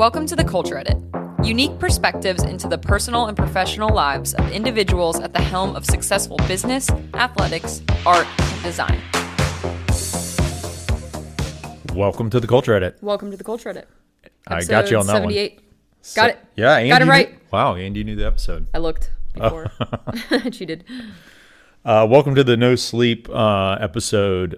Welcome to the Culture Edit. Unique perspectives into the personal and professional lives of individuals at the helm of successful business, athletics, art, and design. Welcome to the Culture Edit. Welcome to the Culture Edit. I got you on that 78. one. Got it. Yeah, Andy got it right. Wow, Andy knew the episode. I looked before. I cheated. Welcome to the No Sleep episode.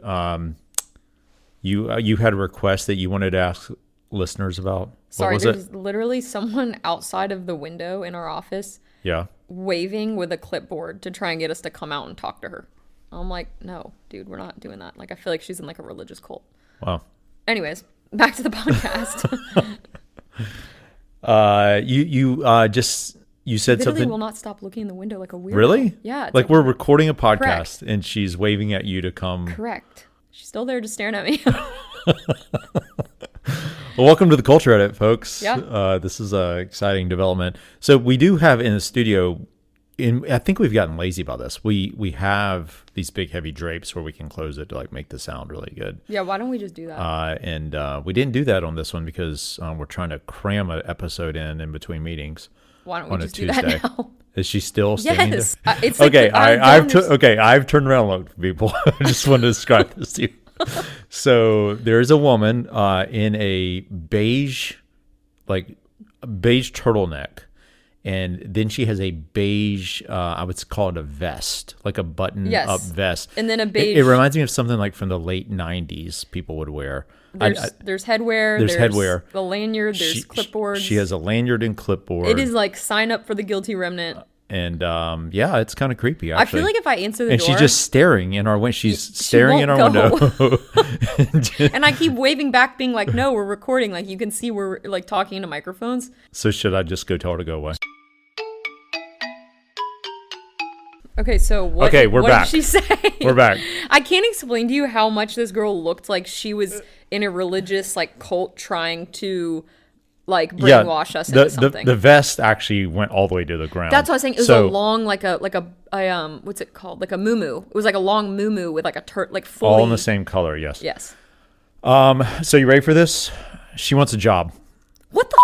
You had a request that you wanted to ask listeners about. Sorry, there's literally someone outside of the window in our office. Yeah. Waving with a clipboard to try and get us to come out and talk to her. I'm like, no, dude, we're not doing that. Like, I feel like she's in like a religious cult. Wow. Anyways, back to the podcast. You said literally something. Will not stop looking in the window like a weirdo. Really? Yeah. Like we're recording a podcast Correct. And she's waving at you to come. Correct. She's still there just staring at me. Well, welcome to the Culture Edit, folks. Yeah. This is an exciting development. So we do have in the studio, I think we've gotten lazy about this. We have these big heavy drapes where we can close it to like make the sound really good. Yeah, why don't we just do that? And we didn't do that on this one because we're trying to cram an episode in between meetings. Why don't we just do Tuesday. that now? Is she still standing Yes. there? It's like okay, I've turned around and looked at people. I just wanted to describe this to you. So there's a woman in a beige turtleneck, and then she has a beige, I would call it a vest, like a button-up vest. And then a beige. It reminds me of something like from the late 90s people would wear. There's headwear. There's headwear. The lanyard. There's clipboards. She has a lanyard and clipboard. It is like sign up for the guilty remnant. And yeah, it's kind of creepy. Actually. I feel like if I answer the door, and she's just staring in our window. She's staring in our window, and I keep waving back, being like, "No, we're recording. Like you can see, we're like talking into microphones." So should I just go tell her to go away? Okay, so what back. Did she say? We're back. I can't explain to you how much this girl looked like she was in a religious like cult trying to like brainwash us into something. The vest actually went all the way to the ground. That's what I was saying. It was a long like a what's it called? Like a muumuu. It was like a long muumuu with like a fully all in the same color. Yes. Yes. So you ready for this? She wants a job. What the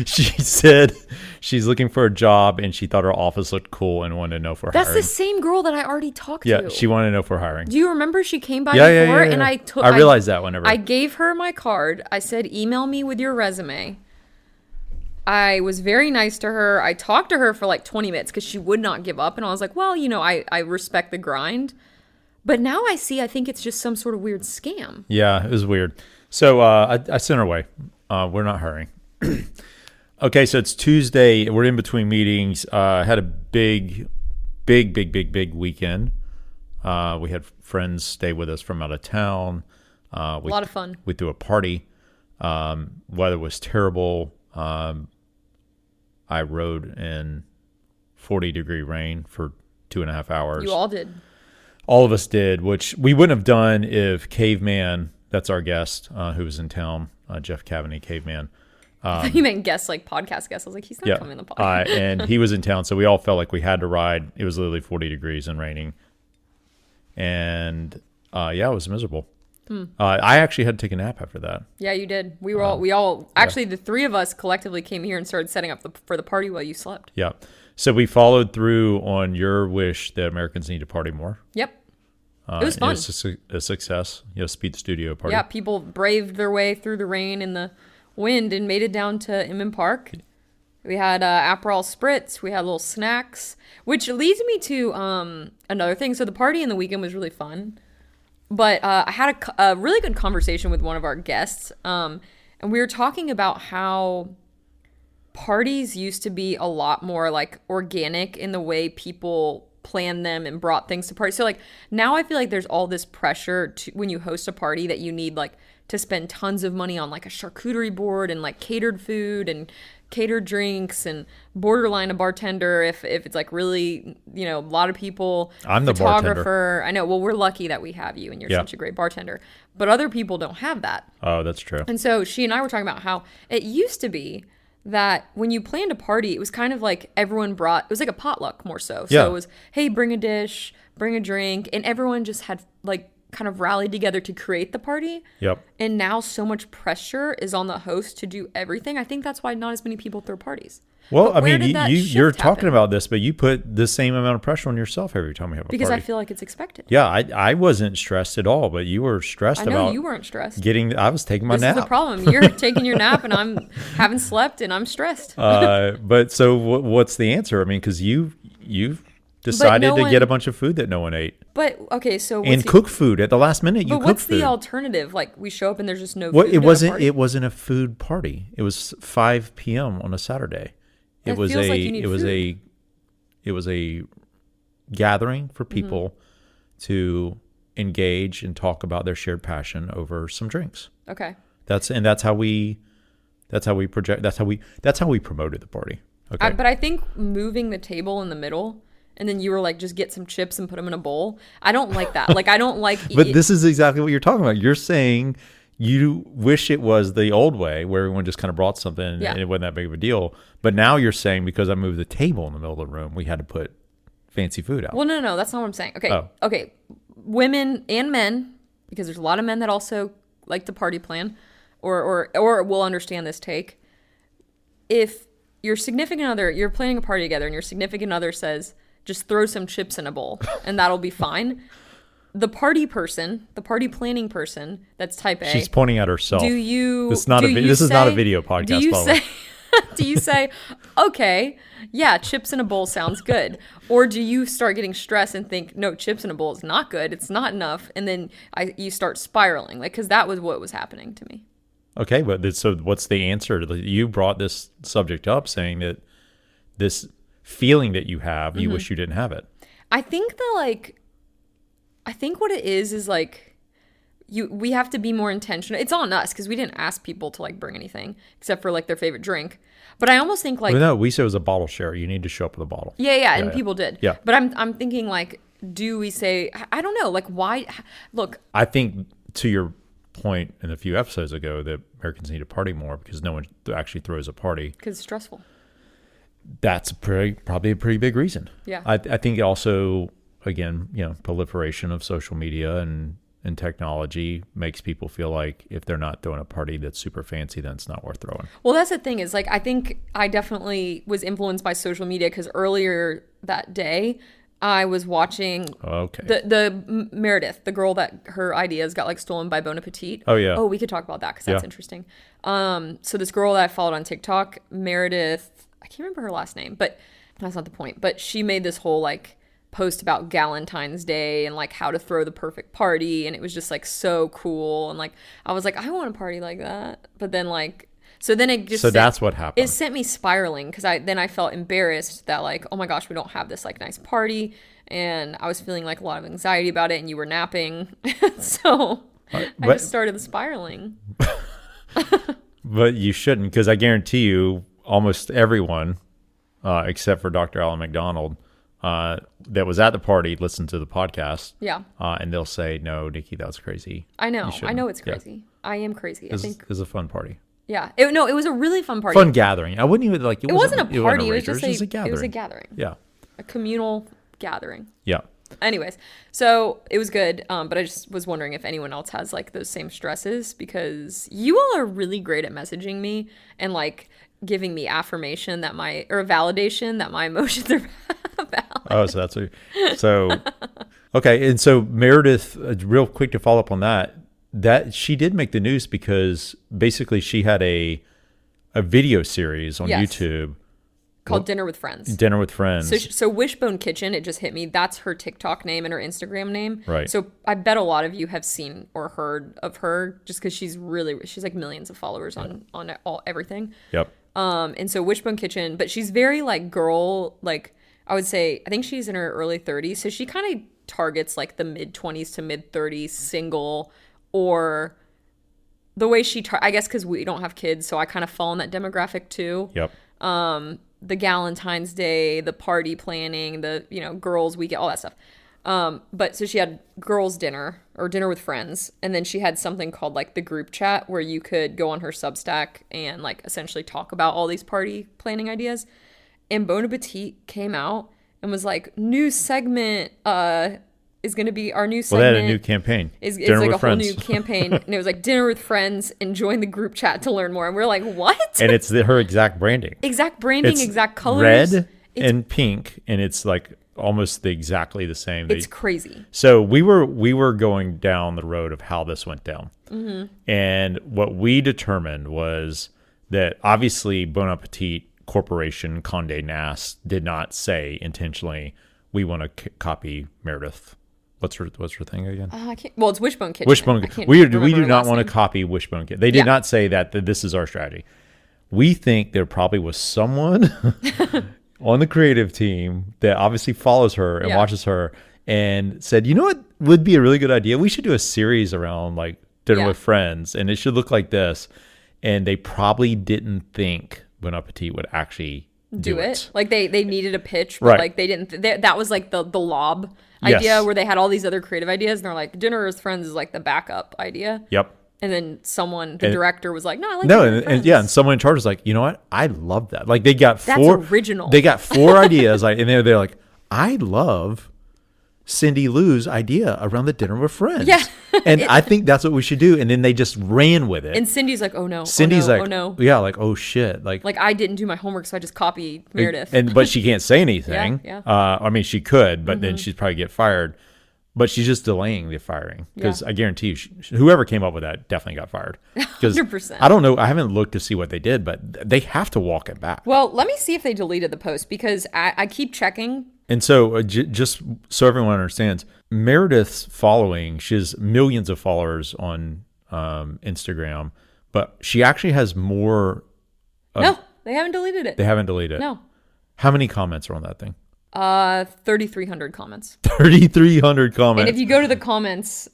She said she's looking for a job and she thought her office looked cool and wanted to know if we're hiring. That's the same girl that I already talked to. Yeah, she wanted to know if we're hiring. Do you remember she came by before? Yeah. And I realized that whenever. I gave her my card. I said, email me with your resume. I was very nice to her. I talked to her for like 20 minutes because she would not give up. And I was like, well, I respect the grind. But now I think it's just some sort of weird scam. Yeah, it was weird. So I sent her away. We're not hiring. Okay, so it's Tuesday. We're in between meetings. Had a big weekend. We had friends stay with us from out of town. A lot of fun. We threw a party. Weather was terrible. I rode in 40-degree rain for 2.5 hours. You all did. All of us did, which we wouldn't have done if Caveman, that's our guest who was in town, Jeff Cavaney, Caveman. You meant guest, like podcast guest. I was like, he's not coming in the podcast. And he was in town, so we all felt like we had to ride. It was literally 40 degrees and raining. And it was miserable. I actually had to take a nap after that. Yeah, you did. We all actually, the three of us collectively came here and started setting up for the party while you slept. Yeah. So we followed through on your wish that Americans need to party more. Yep. It was fun. It was a success. Speed Studio party. Yeah, people braved their way through the rain and the wind and made it down to Inman Park. We had Aperol Spritz. We had little snacks, which leads me to another thing. So the party in the weekend was really fun, but I had a really good conversation with one of our guests, and we were talking about how parties used to be a lot more like organic in the way people planned them and brought things to parties. So like now I feel like there's all this pressure to when you host a party that you need like to spend tons of money on like a charcuterie board and like catered food and catered drinks and borderline a bartender if it's like really, a lot of people. I'm the bartender. I know. Well, we're lucky that we have you and you're such a great bartender. But other people don't have that. Oh, that's true. And so she and I were talking about how it used to be that when you planned a party, it was kind of like it was like a potluck more so. So it was, hey, bring a dish, bring a drink. And everyone just had like kind of rallied together to create the party. Yep. And now so much pressure is on the host to do everything. I think that's why not as many people throw parties. Well, But I where mean, did that you're shift talking happen? about this, but you put the same amount of pressure on yourself every time we have a Because party. I feel like it's expected. Yeah, I wasn't stressed at all, but you were stressed I know about you weren't stressed. I was taking my This nap. is the problem. You're taking your nap, and I'm haven't slept, and I'm stressed. But so what's the answer? I mean, because you've decided no to get a one- bunch of food that no one ate But okay, so and cook food at the last minute. You But cook what's food. the alternative? Like we show up and there's just no Well, food. it at a wasn't. party? It wasn't a food party. It was 5 p.m. on a Saturday. That feels like you need food. It was a gathering for people to engage and talk about their shared passion over some drinks. Okay. That's how we project. That's how we promoted the party. Okay. But I think moving the table in the middle, and then you were like, just get some chips and put them in a bowl. I don't like that. Like I don't like. But this is exactly what you're talking about. You're saying you wish it was the old way where everyone just kind of brought something and it wasn't that big of a deal. But now you're saying because I moved the table in the middle of the room, we had to put fancy food out. Well, no, that's not what I'm saying. Okay, Oh. okay, women and men, because there's a lot of men that also like to party plan, or will understand this take. If your significant other, you're planning a party together, and your significant other says, "Just throw some chips in a bowl, and that'll be fine." The party person, the party planning person, that's type A. She's pointing at herself. Do you? This is not a video podcast. Do you by the way. say? Do you say, okay, yeah, chips in a bowl sounds good, or do you start getting stressed and think, no, chips in a bowl is not good, it's not enough, and then you start spiraling, like because that was what was happening to me. Okay, but so what's the answer? You brought this subject up, saying that this feeling that you have, you wish you didn't have it. I think what it is like we have to be more intentional. It's on us because we didn't ask people to like bring anything except for like their favorite drink. But I almost think like Well, no, we said it was a bottle share. You need to show up with a bottle. yeah, and people did. Yeah. But I'm thinking like, do we say, I don't know, like why? Look, I think to your point in a few episodes ago that Americans need to party more because no one actually throws a party. because it's stressful. That's probably a pretty big reason. Yeah. I think also, again, proliferation of social media and technology makes people feel like if they're not throwing a party that's super fancy, then it's not worth throwing. Well, that's the thing is like, I think I definitely was influenced by social media because earlier that day I was watching the Meredith, the girl that her ideas got like stolen by Bon Appetit. Oh, yeah. Oh, we could talk about that because that's interesting. So this girl that I followed on TikTok, Meredith, I can't remember her last name, but that's not the point. But she made this whole like post about Galentine's Day and like how to throw the perfect party, and it was just like so cool, and like I was like, I want a party like that. But then like that's what happened. It sent me spiraling because I felt embarrassed that like, oh my gosh, we don't have this like nice party, and I was feeling like a lot of anxiety about it, and you were napping. So I just started spiraling. But you shouldn't, because I guarantee you almost everyone except for Dr. Alan McDonald that was at the party listened to the podcast. Yeah. And they'll say, no, Nikki, that was crazy. I know it's crazy. Yeah. I am crazy. I think it was a fun party. Yeah. It was a really fun party. Fun gathering. I wouldn't even like it. Wasn't a party. It was just a gathering. It was a gathering. Yeah. A communal gathering. Yeah. Anyways, so it was good. But I just was wondering if anyone else has like those same stresses, because you all are really great at messaging me and like giving me affirmation that validation that my emotions are valid. Oh, so okay. And so Meredith, real quick to follow up on that she did make the news because basically she had a video series on YouTube called Dinner with Friends. Dinner with Friends. So Wishbone Kitchen, it just hit me. That's her TikTok name and her Instagram name. Right. So I bet a lot of you have seen or heard of her just because she's like millions of followers on everything. Yep. And so Wishbone Kitchen, but she's very like girl, like I would say, I think she's in her early 30s. So she kind of targets like the mid 20s to mid 30s single, or the way I guess because we don't have kids. So I kind of fall in that demographic too. Yep. The Galentine's Day, the party planning, the, girls weekend, all that stuff. But so she had girls dinner or dinner with friends. And then she had something called like the group chat where you could go on her Substack and like essentially talk about all these party planning ideas. And Bon Appetit came out and was like, new segment, is going to be our new Well, segment. they had a new campaign. It's Dinner like with a friends. whole new campaign. And it was like dinner with friends and join the group chat to learn more. And we're like, what? And it's her exact branding. Exact branding, It's exact colors. red and pink, and it's like almost exactly the same. It's crazy. So we were going down the road of how this went down. And what we determined was that obviously Bon Appetit Corporation, Condé Nast, did not say intentionally, we want to copy Meredith. What's her thing again? I can't. Well, it's Wishbone Kitchen. Wishbone. We do not want to copy Wishbone Kitchen. They did Yeah. not say that this is our strategy. We think there probably was someone on the creative team that obviously follows her and Yeah. watches her and said, you know what would be a really good idea? We should do a series around like dinner Yeah. with friends, and it should look like this. And they probably didn't think Bon Appetit would actually do it. Like they needed a pitch, but Right. like they didn't. That was like the lob Yes. idea where they had all these other creative ideas, and they're like, dinner with friends is like the backup idea. Yep. And then the director was like, no, I like No, dinner with and yeah, and friends. someone in charge was like, you know what? I love that. Like they got That's four original. They got four ideas, like, and they're like, I love Cindy Lou's idea around the dinner with friends. Yeah. And I think that's what we should do. And then they just ran with it. And Cindy's like, oh no. Cindy's oh, no, like, oh no. yeah, like, oh shit. Like Like I didn't do my homework, so I just copied Meredith. but she can't say anything. Yeah. I mean, she could, but then she'd probably get fired. But she's just delaying the firing because Yeah. I guarantee you, whoever came up with that definitely got fired. 'Cause 100%. I don't know. I haven't looked to see what they did, but they have to walk it back. Well, let me see if they deleted the post because I keep checking. And so, just so everyone understands, Meredith's following, she has millions of followers on Instagram, but she actually has more. No, they haven't deleted it. They haven't deleted it. No. How many comments are on that thing? 3,300 comments. 3,300 comments. And if you go to the comments,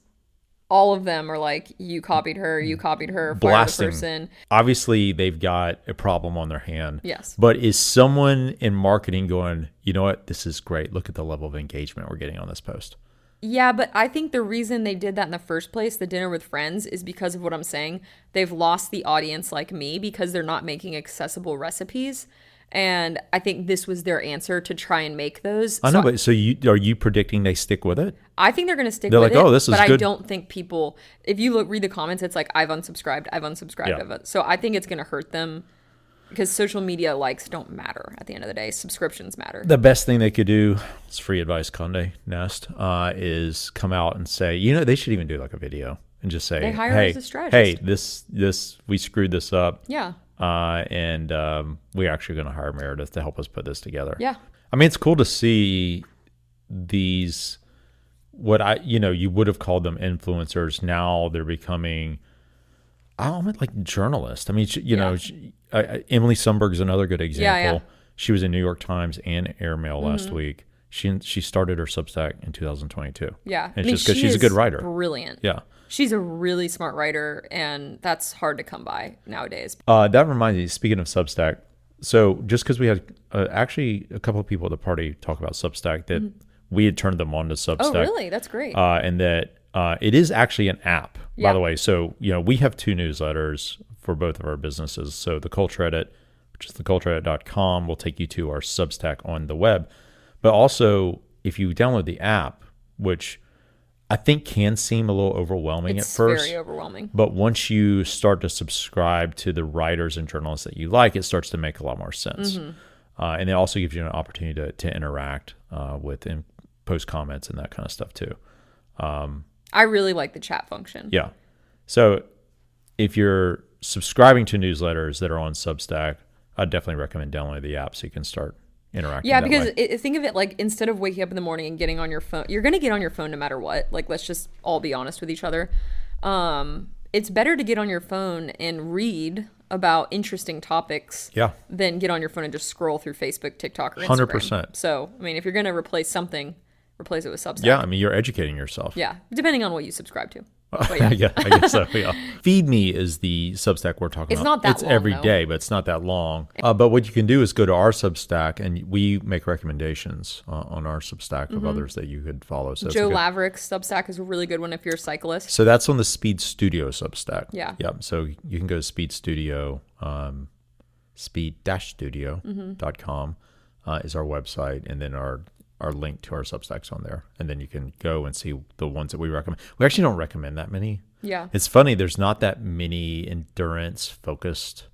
all of them are like, you copied her, fire Blasting. the person. Obviously, they've got a problem on their hand. Yes. But is someone in marketing going, you know what? This is great. Look at the level of engagement we're getting on this post. Yeah, but I think the reason they did that in the first place, the dinner with friends, is because of what I'm saying. They've lost the audience like me because they're not making accessible recipes. And I think this was their answer to try and make those. I know, but so are you predicting they stick with it? I think they're going to stick They're with like, it. oh, this is but good. I don't think people, if you read the comments, it's like, I've unsubscribed. Yeah. So I think it's going to hurt them because social media likes don't matter at the end of the day. Subscriptions matter. The best thing they could do, it's free advice, Condé Nast, is come out and say, you know, they should even do like a video and just say, They hire hey, us as strategists. hey, this, we screwed this up. Yeah. And we're actually going to hire Meredith to help us put this together. Yeah. I mean, it's cool to see these, you would have called them influencers. Now they're becoming, like journalists. I mean, Emily Sundberg's another good example. Yeah. She was in New York Times and Airmail last week. She started her Substack in 2022. Yeah. And it's just because she's a good writer. Brilliant. Yeah. She's a really smart writer, and that's hard to come by nowadays. That reminds me, speaking of Substack, so just because we had actually a couple of people at the party talk about Substack that we had turned them on to Substack. Oh, really? That's great. And that it is actually an app, by Yeah. the way. So, we have two newsletters for both of our businesses. So the Culture Edit, which is thecultureedit.com, will take you to our Substack on the web. But also, if you download the app, which I think can seem a little overwhelming It's at first. very overwhelming. But once you start to subscribe to the writers and journalists that you like, it starts to make a lot more sense. And it also gives you an opportunity to interact with and post comments and that kind of stuff too. I really like the chat function. Yeah. So if you're subscribing to newsletters that are on Substack, I'd definitely recommend downloading the app so you can start interacting. Yeah, that because way. think of it like instead of waking up in the morning and getting on your phone, you're going to get on your phone no matter what. Like, let's just all be honest with each other. It's better to get on your phone and read about interesting topics than get on your phone and just scroll through Facebook, TikTok, or Instagram. 100%. So, I mean, if you're going to replace something, replace it with Substack. Yeah, I mean, you're educating yourself. Yeah, depending on what you subscribe to. But Yeah, I guess so. Yeah. Feed Me is the Substack we're talking It's about. not that it's long, every though. day, but it's not that long. But what you can do is go to our Substack, and we make recommendations on our Substack of others that you could follow. So it's a Joe good- Laverick's Substack is a really good one if you're a cyclist. So that's on the Speed Studio Substack. Yeah. So you can go to Speed Studio, speed-studio.com is our website, and then our are linked to our Substacks on there, and then you can go and see the ones that we recommend. We actually don't recommend that many. Yeah. It's funny. There's not that many endurance focused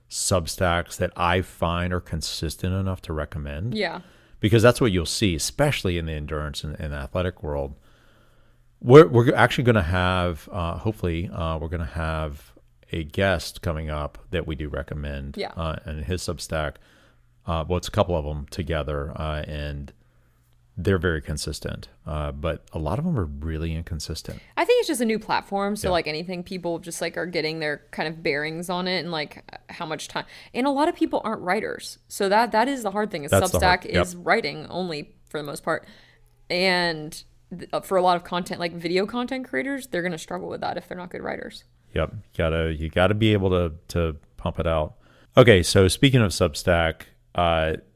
Substacks that I find are consistent enough to recommend. Yeah. Because that's what you'll see, especially in the endurance and athletic world. We're actually going to have, hopefully, we're going to have a guest coming up that we do recommend. Yeah. And his Substack. Well, it's a couple of them together, and they're very consistent. But a lot of them are really inconsistent. I think it's just a new platform. So Yeah. like anything, people just like are getting their kind of bearings on it and like how much time. And a lot of people aren't writers. So that is the hard thing is That's the hard- Substack is writing only for the most part. And for a lot of content, like video content creators, they're going to struggle with that if they're not good writers. Yep. You gotta be able to pump it out. Okay. So speaking of Substack,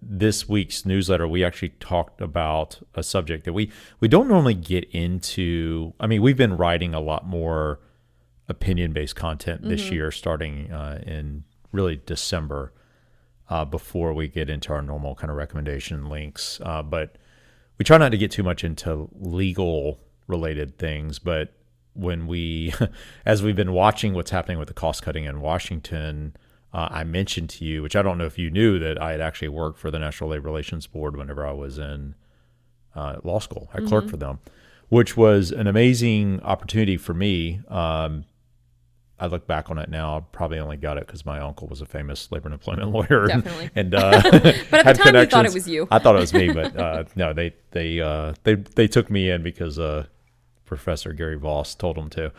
this week's newsletter, we actually talked about a subject that we don't normally get into. I mean, we've been writing a lot more opinion-based content this year, starting in really December, before we get into our normal kind of recommendation links. But we try not to get too much into legal-related things. But when we, as we've been watching what's happening with the cost cutting in Washington, I mentioned to you, which I don't know if you knew, that I had actually worked for the National Labor Relations Board whenever I was in law school. I clerked for them, which was an amazing opportunity for me. I look back on it now, I probably only got it because my uncle was a famous labor and employment lawyer. Definitely. And But at the time, you thought it was you. I thought it was me, but no, they took me in because Professor Gary Voss told them to.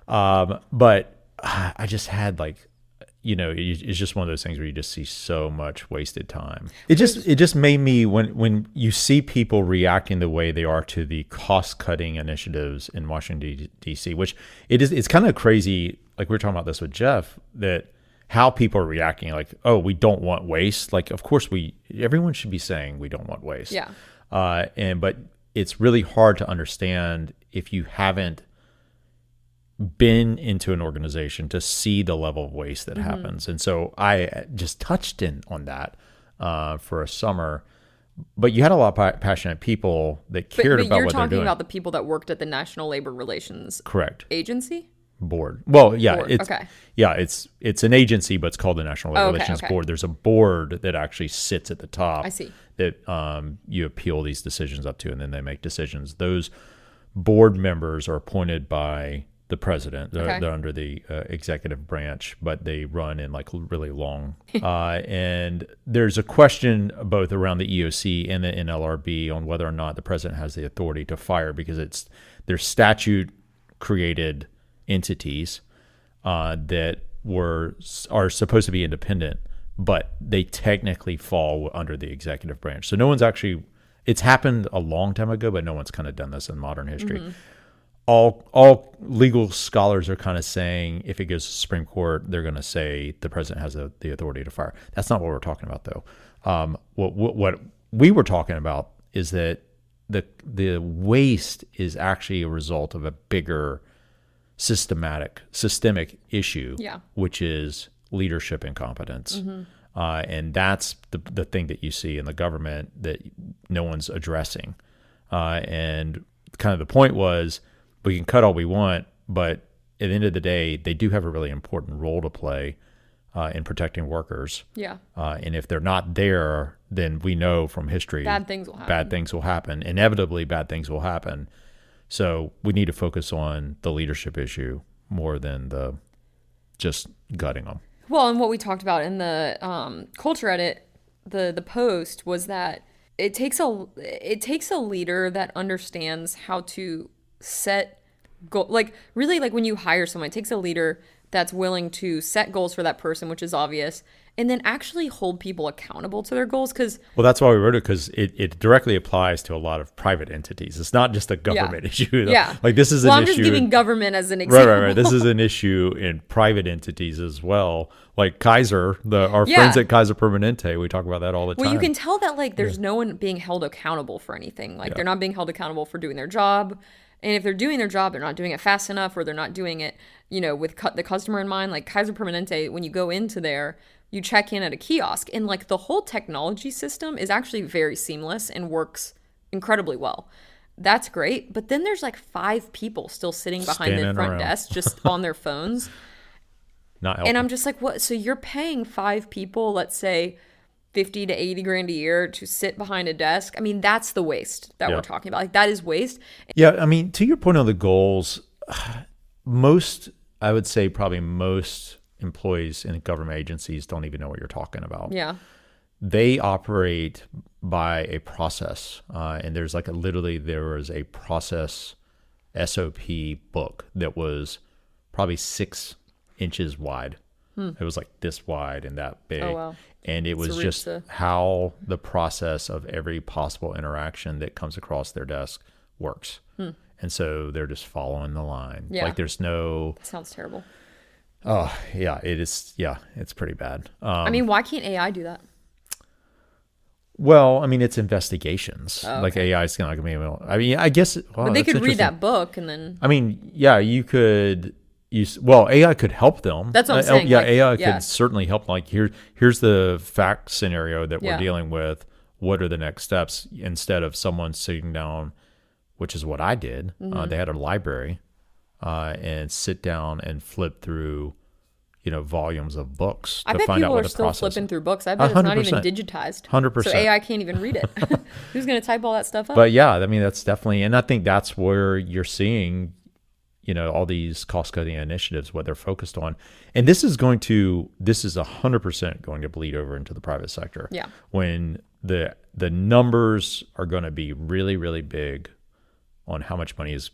But I just had it's just one of those things where you just see so much wasted time. It just made me, when you see people reacting the way they are to the cost cutting initiatives in Washington D.C., which it's kind of crazy. Like we were talking about this with Jeff, that how people are reacting, like, oh, we don't want waste. Like, of course everyone should be saying we don't want waste. Yeah. But it's really hard to understand if you haven't been into an organization to see the level of waste that happens. And so I just touched on that for a summer. But you had a lot of passionate people that cared but about you're what they're talking doing. about the people that worked at the National Labor Relations Correct. Agency? Board. Well, yeah, Board. Okay. It's an agency, but it's called the National Labor Oh, okay, Relations okay. Board. There's a board that actually sits at the top. I see. That you appeal these decisions up to, and then they make decisions. Those board members are appointed by the president. They're under the executive branch, but they run in like really long. And there's a question both around the EOC and the NLRB on whether or not the president has the authority to fire, because they're statute created entities that are supposed to be independent, but they technically fall under the executive branch. So no one's actually, it's happened a long time ago, but no one's kind of done this in modern history. All legal scholars are kind of saying if it goes to the Supreme Court, they're going to say the president has the authority to fire. That's not what we're talking about, though. What we were talking about is that the waste is actually a result of a bigger systemic issue, which is leadership incompetence. And that's the thing that you see in the government that no one's addressing. And kind of the point was, we can cut all we want, but at the end of the day, they do have a really important role to play in protecting workers. Yeah. And if they're not there, then we know from history Bad things will happen. Inevitably, bad things will happen. So we need to focus on the leadership issue more than the just gutting them. Well, and what we talked about in the culture edit, the post was that it takes a leader that understands how to set goal. Like really, like when you hire someone, it takes a leader that's willing to set goals for that person, which is obvious, and then actually hold people accountable to their goals. Well, that's why we wrote it, because it directly applies to a lot of private entities. It's not just a government issue. Yeah. Like this is an I'm issue. just giving government as an example. Right. This is an issue in private entities as well. Like Kaiser, our friends at Kaiser Permanente, we talk about that all the time. Well, you can tell that like there's no one being held accountable for anything. Like they're not being held accountable for doing their job. And if they're doing their job, they're not doing it fast enough, or they're not doing it, with the customer in mind. Like Kaiser Permanente, when you go into there, you check in at a kiosk, and like the whole technology system is actually very seamless and works incredibly well. That's great. But then there's like 5 people still sitting behind the front desk just on their phones. Not helping. And I'm just like, what? So you're paying 5 people, let's say 50 to 80 grand a year to sit behind a desk. I mean, that's the waste that we're talking about. Like, that is waste. Yeah. I mean, to your point on the goals, I would say probably most employees in government agencies don't even know what you're talking about. Yeah. They operate by a process. And there's like there was a process SOP book that was probably 6 inches wide. It was like this wide and that big. Oh, wow. And it was just how the process of every possible interaction that comes across their desk works. And so they're just following the line. Yeah. Like there's no... That sounds terrible. Oh, yeah, it is. Yeah, it's pretty bad. I mean, why can't AI do that? Well, I mean, it's investigations. Oh, okay. Like AI is not going to be able... I mean, I guess... Wow, but they could read that book and then... I mean, yeah, you could... AI could help them. That's what I'm saying. Yeah, like, AI could certainly help. Like here's the fact scenario that we're dealing with. What are the next steps? Instead of someone sitting down, which is what I did. They had a library and sit down and flip through, volumes of books I to bet find out people what are the still process. flipping through books. I bet it's not even 100%. digitized. 100%. So AI can't even read it. Who's going to type all that stuff up? But yeah, I mean, that's definitely, and I think that's where you're seeing, all these cost cutting initiatives, what they're focused on. And this is 100% going to bleed over into the private sector. Yeah. When the numbers are going to be really, really big on how much money is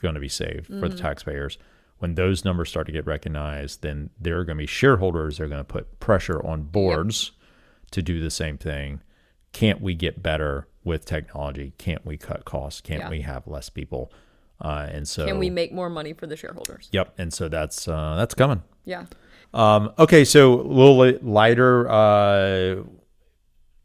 going to be saved for the taxpayers. When those numbers start to get recognized, then there are going to be shareholders that are going to put pressure on boards to do the same thing. Can't we get better with technology? Can't we cut costs? Can't we have less people? And so can we make more money for the shareholders? Yep. And so that's coming. Yeah. Okay. So a little lighter,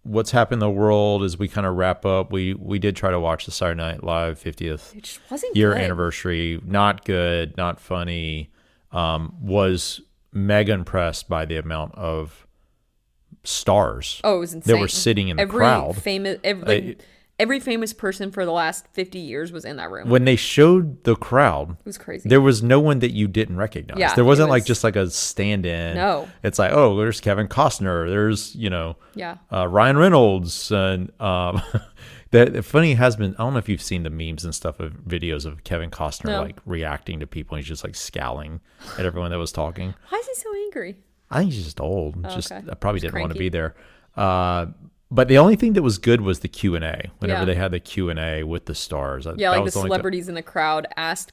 what's happened in the world as we kind of wrap up. We did try to watch the Saturday Night Live 50th It just wasn't year good. anniversary. Not good, not funny. Was mega impressed by the amount of stars Oh, it was insane. that were sitting in the crowd. Every famous person for the last 50 years was in that room. When they showed the crowd, It was crazy. there was no one that you didn't recognize. Yeah, there wasn't it like was- just like a stand-in. No. It's like, oh, there's Kevin Costner. There's, Yeah. Ryan Reynolds. And the funny has been, I don't know if you've seen the memes and stuff of videos of Kevin Costner No. like reacting to people. And he's just like scowling at everyone that was talking. Why is he so angry? I think he's just old. Oh, Just okay. I probably Just didn't want to cranky. be there. But the only thing that was good was the Q&A. Whenever Yeah. they had the Q&A with the stars. Yeah, that like was the only celebrities in the crowd asked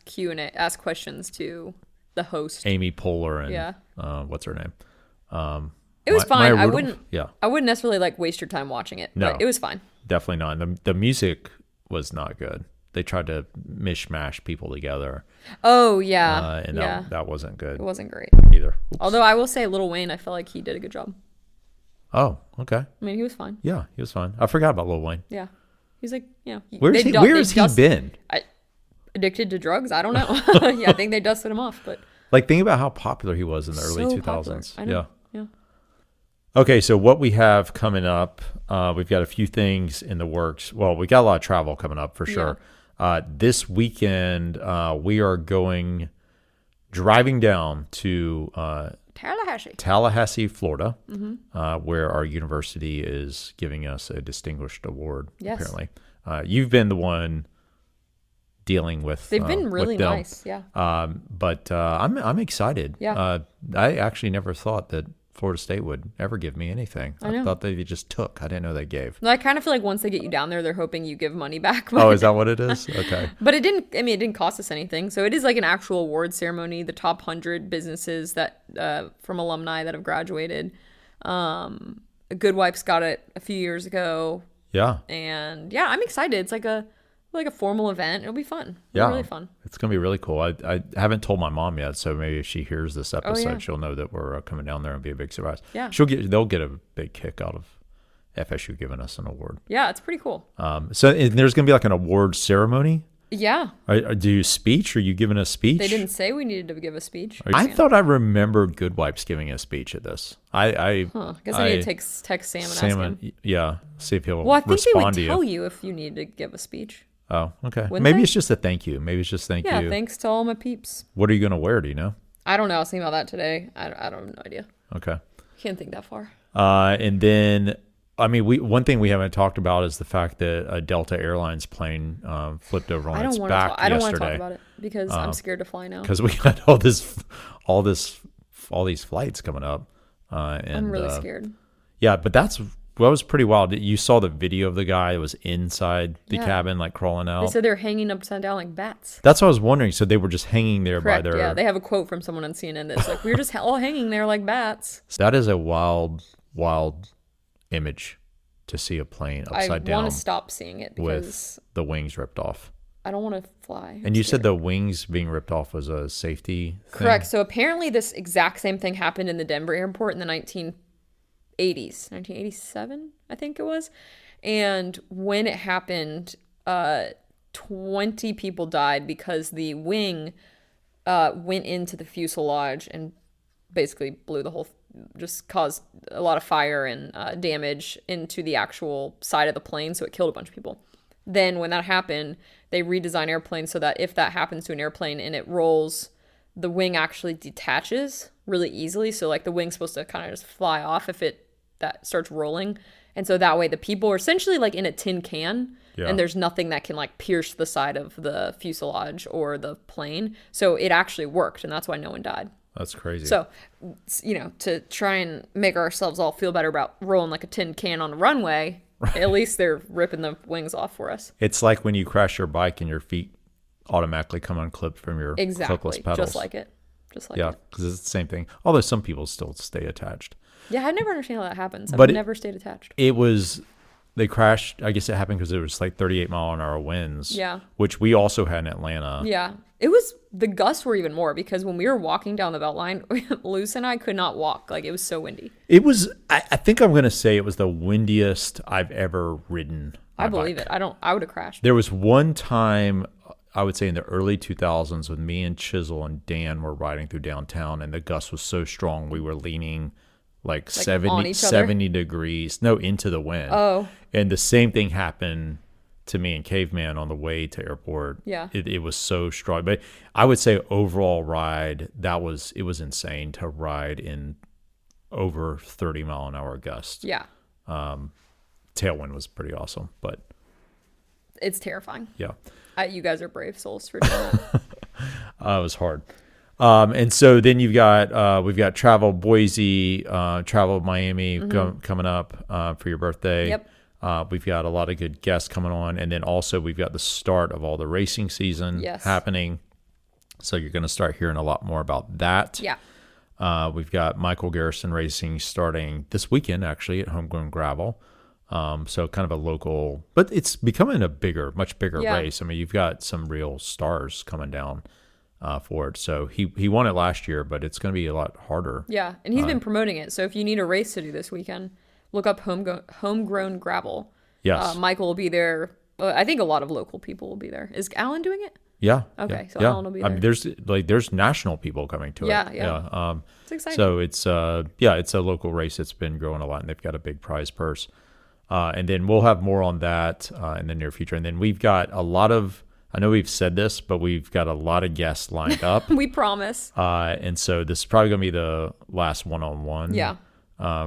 asked questions to the host. Amy Poehler and Yeah. What's her name? It was fine. Maya I Rudolph? I wouldn't necessarily like waste your time watching it. No. But it was fine. Definitely not. The music was not good. They tried to mishmash people together, Oh yeah. and yeah. that wasn't good It wasn't great. either. Oops. Although I will say Lil Wayne, I felt like he did a good job. Oh, okay. I mean, he was fine. Yeah, he was fine. I forgot about Lil Wayne. Yeah. He's like, Where has he been? Addicted to drugs? I don't know. Yeah, I think they dusted him off, but Like, think about how popular he was in the early so 2000s. popular. I know. Yeah. Okay, so what we have coming up, we've got a few things in the works. Well, we got a lot of travel coming up for sure. This weekend, we are driving down to Tallahassee, Florida, where our university is giving us a distinguished award, Yes. apparently. You've been the one dealing with They've been really with them. nice. Yeah. But I'm excited. Yeah. I actually never thought that Florida State would ever give me anything. I know. thought they just took. I didn't know they gave. I kind of feel like once they get you down there, they're hoping you give money back. Oh, is that what it is? Okay. But it didn't. I mean, it didn't cost us anything. So it is like an actual award ceremony. The top 100 businesses that from alumni that have graduated. Good Wife's got it a few years ago, Yeah. and yeah, I'm excited. It's like a formal event. It'll be fun. It'll Yeah. be really fun. It's going to be really cool. I haven't told my mom yet, so maybe if she hears this episode, yeah. she'll know that we're coming down there and be a big surprise. Yeah. They'll get a big kick out of FSU giving us an award. Yeah, it's pretty cool. So and there's going to be like an award ceremony, Yeah. Do you speech? Are you giving a speech? They didn't say we needed to give a speech. I thought I remembered Good Wipes giving a speech at this. I guess I need to text Sam and ask him. Yeah, see if he'll Well, I think they would respond to tell you. you if you need to give a speech. Oh, okay. Wouldn't Maybe they? it's just a thank you. Maybe it's just thank you. Yeah, thanks to all my peeps. What are you going to wear? Do you know? I don't know. I was thinking about that today. I don't have no idea. Okay. Can't think that far. And then, I mean, one thing we haven't talked about is the fact that a Delta Airlines plane flipped over on its back yesterday. I don't want to talk about it because I'm scared to fly now. Because we got all these flights coming up. And I'm really scared. Yeah, but that was pretty wild. You saw the video of the guy that was inside the cabin, like crawling out. They said they're hanging upside down like bats. That's what I was wondering. So they were just hanging there Correct, by their... Yeah, they have a quote from someone on CNN that's like, we were just all hanging there like bats. That is a wild image to see a plane upside down. I want to stop seeing it because with the wings ripped off. I don't want to fly. And you said the wings being ripped off was a safety thing? Correct. So apparently this exact same thing happened in the Denver airport in the 1980s, 1987, I think it was. And when it happened, 20 people died because the wing went into the fuselage and basically blew the whole, just caused a lot of fire and damage into the actual side of the plane. So it killed a bunch of people. Then when that happened, they redesigned airplanes so that if that happens to an airplane and it rolls, the wing actually detaches really easily. So like the wing's supposed to kind of just fly off if that starts rolling. And so that way the people are essentially like in a tin can and there's nothing that can like pierce the side of the fuselage or the plane. So it actually worked, and that's why no one died. That's crazy. So, to try and make ourselves all feel better about rolling like a tin can on the runway, at least they're ripping the wings off for us. It's like when you crash your bike and your feet automatically come unclipped from your clipless pedals. Just like it. Yeah, because it's the same thing. Although some people still stay attached. Yeah, I never understand how that happens. But I've never stayed attached. They crashed, I guess it happened because it was like 38-mile-an-hour winds. Yeah. Which we also had in Atlanta. Yeah. The gusts were even more because when we were walking down the Beltline, Luce and I could not walk. Like, it was so windy. It was, I think I'm going to say it was the windiest I've ever ridden. I believe it. I would have crashed. There was one time, I would say in the early 2000s, when me and Chisel and Dan were riding through downtown, and the gust was so strong, we were leaning like 70 degrees, into the wind. Oh. And the same thing happened to me and Caveman on the way to airport. Yeah. It was so strong. But I would say overall ride, it was insane to ride in over 30-mile-an-hour gust. Yeah. Tailwind was pretty awesome, but it's terrifying. Yeah. You guys are brave souls for doing that. It was hard. And so then we've got Travel Boise, Travel Miami coming up for your birthday. Yep. We've got a lot of good guests coming on, and then also we've got the start of all the racing season happening. So you're going to start hearing a lot more about that. Yeah. We've got Michael Garrison Racing starting this weekend, actually, at Homegrown Gravel. So kind of a local, but it's becoming a much bigger race. I mean, you've got some real stars coming down for it. So he won it last year, but it's going to be a lot harder. Yeah, and he's been promoting it. So if you need a race to do this weekend, look up Homegrown Gravel. Yes. Michael will be there. I think a lot of local people will be there. Is Alan doing it? Yeah. Okay, so Alan will be there. I mean, there's national people coming to it. Yeah. It's exciting. So it's it's a local race that's been growing a lot, and they've got a big prize purse. And then we'll have more on that in the near future. And then we've got a lot of, I know we've said this, but we've got a lot of guests lined up. We promise. And so this is probably going to be the last one-on-one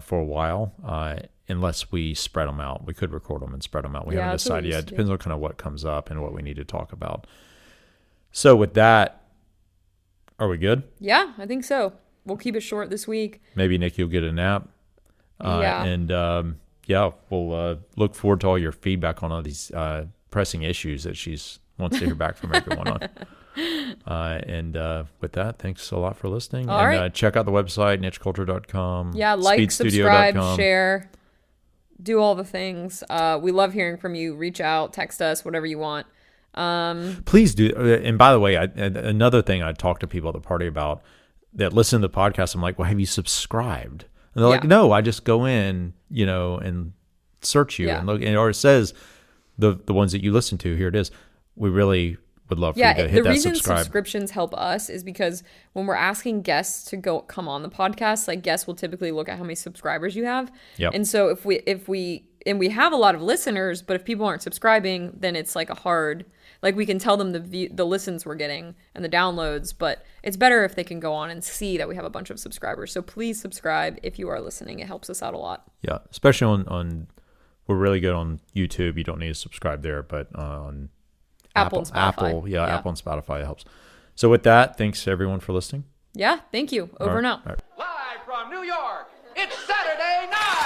for a while, unless we spread them out. We could record them and spread them out. We haven't decided yet. It depends on kind of what comes up and what we need to talk about. So with that, are we good? Yeah, I think so. We'll keep it short this week. Maybe Nikki will get a nap. And we'll look forward to all your feedback on all these pressing issues that she's wants to hear back from everyone on. And with that, thanks a lot for listening. All right. Check out the website, nicheculture.com. Yeah, like, subscribe, share, do all the things. We love hearing from you. Reach out, text us, whatever you want. Please do. And by the way, another thing I talk to people at the party about that listen to the podcast, I'm like, well, have you subscribed? And they're like, no, I just go in, and search you and look, or it says the ones that you listen to. Here it is. We really would love for you to hit the that reason subscribe. subscriptions help us is because when we're asking guests to come on the podcast, like guests will typically look at how many subscribers you have. Yep. And so if we have a lot of listeners, but if people aren't subscribing, then it's like we can tell them the listens we're getting and the downloads, but it's better if they can go on and see that we have a bunch of subscribers. So please subscribe if you are listening. It helps us out a lot. Yeah, especially on we're really good on YouTube. You don't need to subscribe there, but on Apple and Spotify. Apple and Spotify helps. So with that, thanks everyone for listening. Yeah, thank you. Over and out. Live from New York, it's Saturday night.